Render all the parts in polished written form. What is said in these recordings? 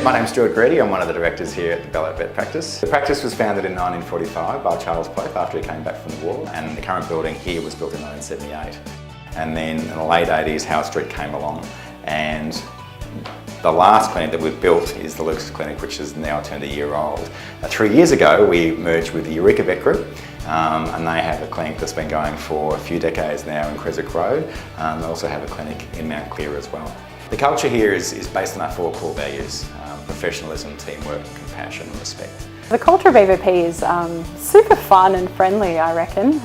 My name's Stuart Grady. I'm one of the directors here at the Ballarat Vet practice. The practice was founded in 1945 by Charles Pope after he came back from the war, and the current building here was built in 1978. And then in the late 80s, Howard Street came along, and the last clinic that we've built is the Lucas Clinic, which has now turned a year old. 3 years ago, we merged with the Eureka Vet Group, and they have a clinic that's been going for a few decades now in Creswick Road. They also have a clinic in Mount Clear as well. The culture here is based on our 4 core values: professionalism, teamwork, compassion and respect. The culture of EVP is super fun and friendly, I reckon,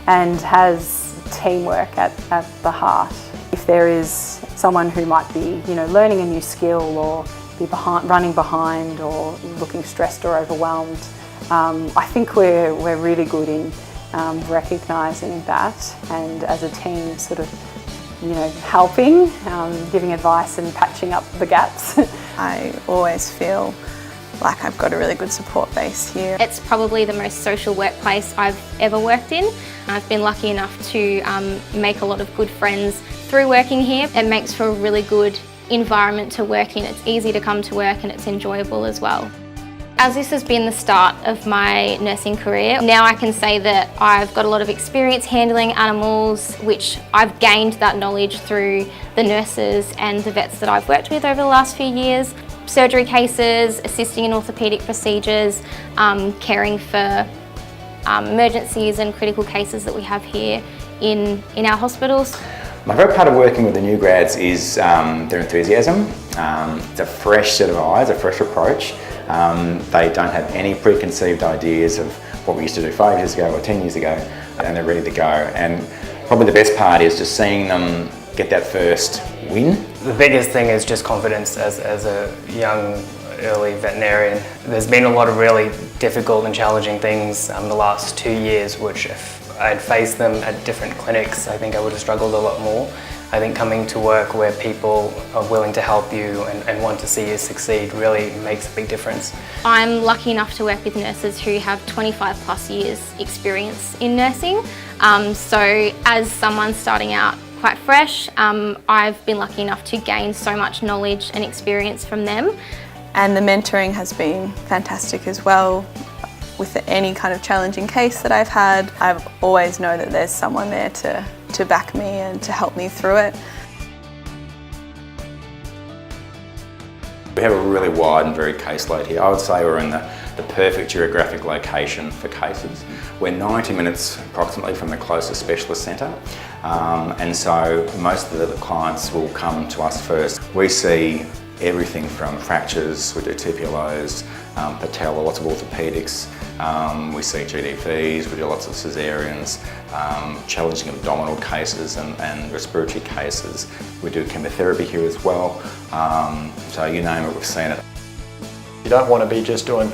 and has teamwork at the heart. If there is someone who might be, learning a new skill or be running behind or looking stressed or overwhelmed, I think we're really good in recognising that, and as a team sort of helping, giving advice and patching up the gaps. I always feel like I've got a really good support base here. It's probably the most social workplace I've ever worked in. I've been lucky enough to make a lot of good friends through working here. It makes for a really good environment to work in. It's easy to come to work and it's enjoyable as well. As this has been the start of my nursing career, now I can say that I've got a lot of experience handling animals, which I've gained that knowledge through the nurses and the vets that I've worked with over the last few years. Surgery cases, assisting in orthopaedic procedures, caring for emergencies and critical cases that we have here in our hospitals. My favourite part of working with the new grads is their enthusiasm. It's a fresh set of eyes, a fresh approach. They don't have any preconceived ideas of what we used to do 5 years ago or 10 years ago, and they're ready to go. And probably the best part is just seeing them get that first win. The biggest thing is just confidence as a young, early veterinarian. There's been a lot of really difficult and challenging things the last 2 years, which if I'd faced them at different clinics, I think I would have struggled a lot more. I think coming to work where people are willing to help you and want to see you succeed really makes a big difference. I'm lucky enough to work with nurses who have 25+ years experience in nursing. So as someone starting out quite fresh, I've been lucky enough to gain so much knowledge and experience from them. And the mentoring has been fantastic as well. With any kind of challenging case that I've had, I always know that there's someone there to back me and to help me through it. We have a really wide and varied caseload here. I would say we're in the perfect geographic location for cases. We're 90 minutes approximately from the closest specialist centre, and so most of the clients will come to us first. We see everything from fractures, we do TPLOs, patella, lots of orthopaedics, we see GDPs, we do lots of caesareans, challenging abdominal cases and respiratory cases. We do chemotherapy here as well, so you name it, we've seen it. You don't want to be just doing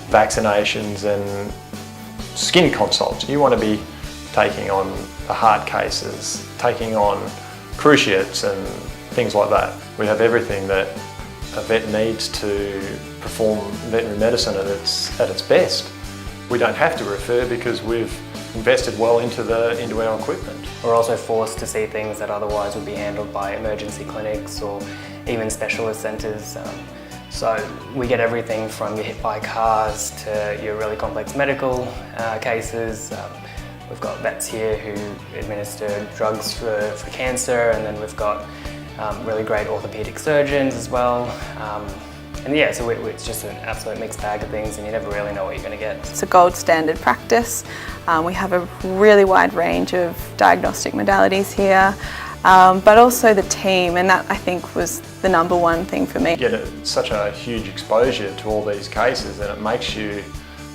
vaccinations and skin consults. You want to be taking on the heart cases, taking on cruciates and things like that. We have everything that a vet needs to perform veterinary medicine at its best. We don't have to refer because we've invested well into our equipment. We're also forced to see things that otherwise would be handled by emergency clinics or even specialist centres. So we get everything from your hit by cars to your really complex medical cases. We've got vets here who administer drugs for cancer, and then we've got really great orthopaedic surgeons as well. And yeah, so it's just an absolute mixed bag of things, and you never really know what you're going to get. It's a gold standard practice. We have a really wide range of diagnostic modalities here, but also the team, and that I think was the #1 thing for me. You get such a huge exposure to all these cases, and it makes you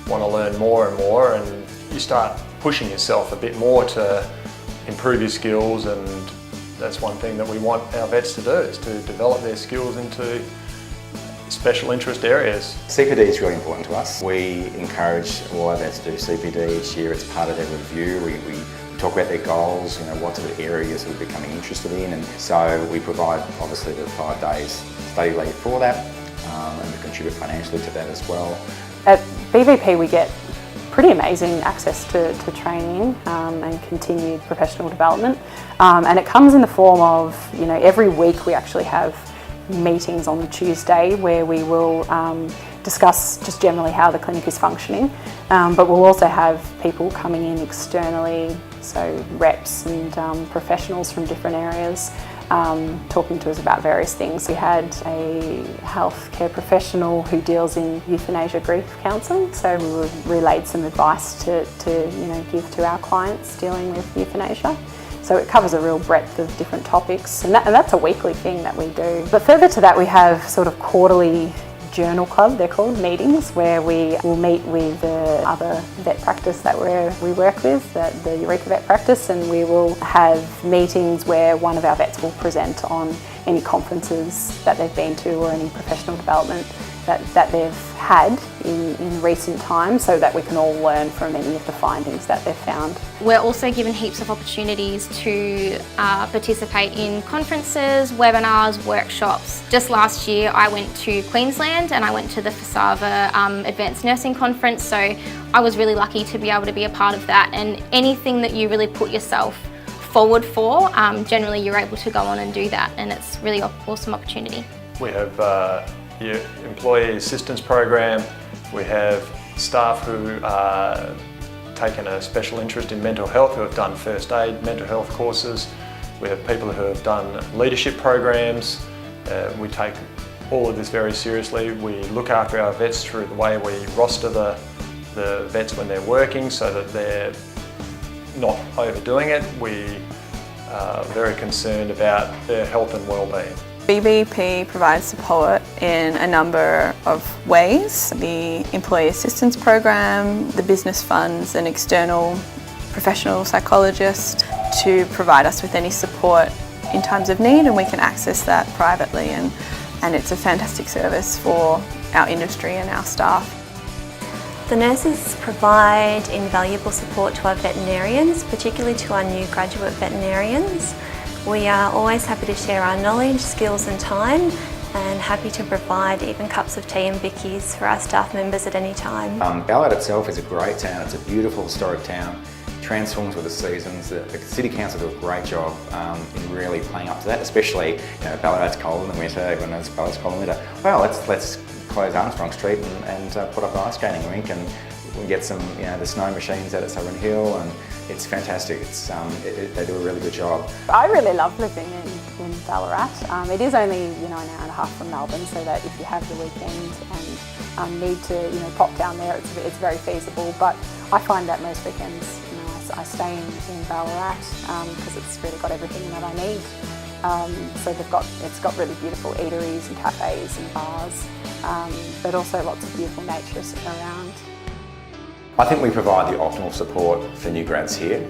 want to learn more and more, and you start pushing yourself a bit more to improve your skills, and that's one thing that we want our vets to do, is to develop their skills into special interest areas. CPD is really important to us. We encourage all our vets to do CPD each year. It's part of their review. We talk about their goals, what sort of areas they're becoming interested in, and so we provide obviously the 5 days study leave for that, and we contribute financially to that as well. At BVP we get pretty amazing access to training and continued professional development, and it comes in the form of, every week we actually have meetings on the Tuesday where we will discuss just generally how the clinic is functioning, but we'll also have people coming in externally, so reps and professionals from different areas, talking to us about various things. We had a healthcare professional who deals in euthanasia grief counselling, so we relayed some advice to give to our clients dealing with euthanasia. So it covers a real breadth of different topics, and that's a weekly thing that we do. But further to that, we have sort of quarterly journal club, they're called, meetings, where we will meet with the other vet practice that we work with, the Eureka Vet practice, and we will have meetings where one of our vets will present on any conferences that they've been to or any professional development that they've had in recent times, so that we can all learn from any of the findings that they've found. We're also given heaps of opportunities to participate in conferences, webinars, workshops. Just last year I went to Queensland and I went to the FASAVA Advanced Nursing Conference, so I was really lucky to be able to be a part of that, and anything that you really put yourself forward for, generally you're able to go on and do that, and it's really an awesome opportunity. We have your employee assistance program. We have staff who are taken a special interest in mental health, who have done first aid mental health courses. We have people who have done leadership programs. We take all of this very seriously. We look after our vets through the way we roster the vets when they're working, so that they're not overdoing it. We are very concerned about their health and well-being. BBP provides support in a number of ways. The Employee Assistance Program, the business funds, an external professional psychologist to provide us with any support in times of need, and we can access that privately, and it's a fantastic service for our industry and our staff. The nurses provide invaluable support to our veterinarians, particularly to our new graduate veterinarians. We are always happy to share our knowledge, skills and time, and happy to provide even cups of tea and bickies for our staff members at any time. Ballarat itself is a great town. It's a beautiful historic town. Transforms with the seasons. The City Council do a great job in really playing up to that, especially Ballarat's cold in the winter. Everyone knows Ballarat's cold in the winter. Well, let's close Armstrong Street and put up an ice skating rink, and we get some the snow machines out at Southern Hill, and it's fantastic. They do a really good job. I really love living in Ballarat. It is only an hour and a half from Melbourne, so that if you have the weekend and need to pop down there, it's very feasible. But I find that most weekends I stay in Ballarat because it's really got everything that I need. So it's got really beautiful eateries and cafes and bars, but also lots of beautiful nature around. I think we provide the optimal support for new grads here.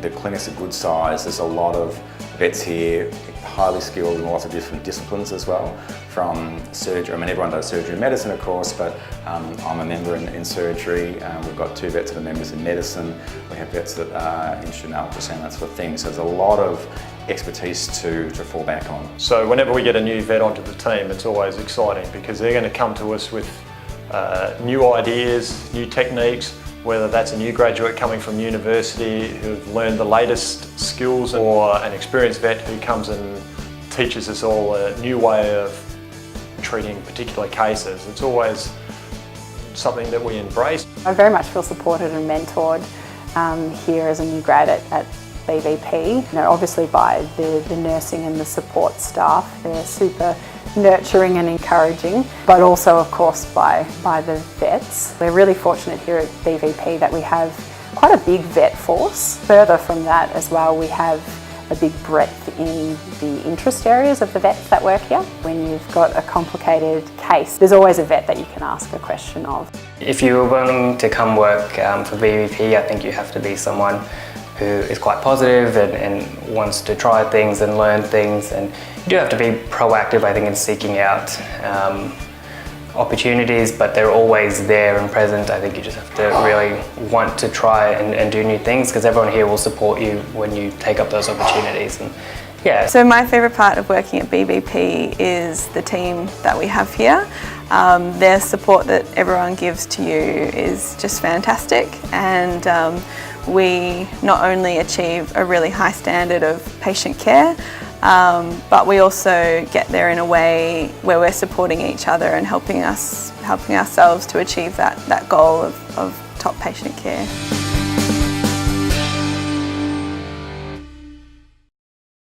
The clinic's a good size. There's a lot of vets here, highly skilled in lots of different disciplines as well, from surgery. I mean, everyone does surgery and medicine, of course, but I'm a member in surgery. We've got 2 vets that are members in medicine. We have vets that are interested in ultrasound, that sort of thing. So there's a lot of expertise to fall back on. So whenever we get a new vet onto the team, it's always exciting because they're going to come to us with new ideas, new techniques, whether that's a new graduate coming from university who've learned the latest skills, or an experienced vet who comes and teaches us all a new way of treating particular cases. It's always something that we embrace. I very much feel supported and mentored here as a new grad at BVP. Obviously by the nursing and the support staff, they're super nurturing and encouraging, but also of course by the vets. We're really fortunate here at BVP that we have quite a big vet force. Further from that as well, we have a big breadth in the interest areas of the vets that work here. When you've got a complicated case, there's always a vet that you can ask a question of. If you're willing to come work for BVP, I think you have to be someone who is quite positive and wants to try things and learn things, and you do have to be proactive, I think, in seeking out opportunities, but they're always there and present. I think you just have to really want to try and do new things, because everyone here will support you when you take up those opportunities. And yeah. So my favourite part of working at BVP is the team that we have here. Their support that everyone gives to you is just fantastic, and we not only achieve a really high standard of patient care, but we also get there in a way where we're supporting each other and helping ourselves to achieve that goal of top patient care.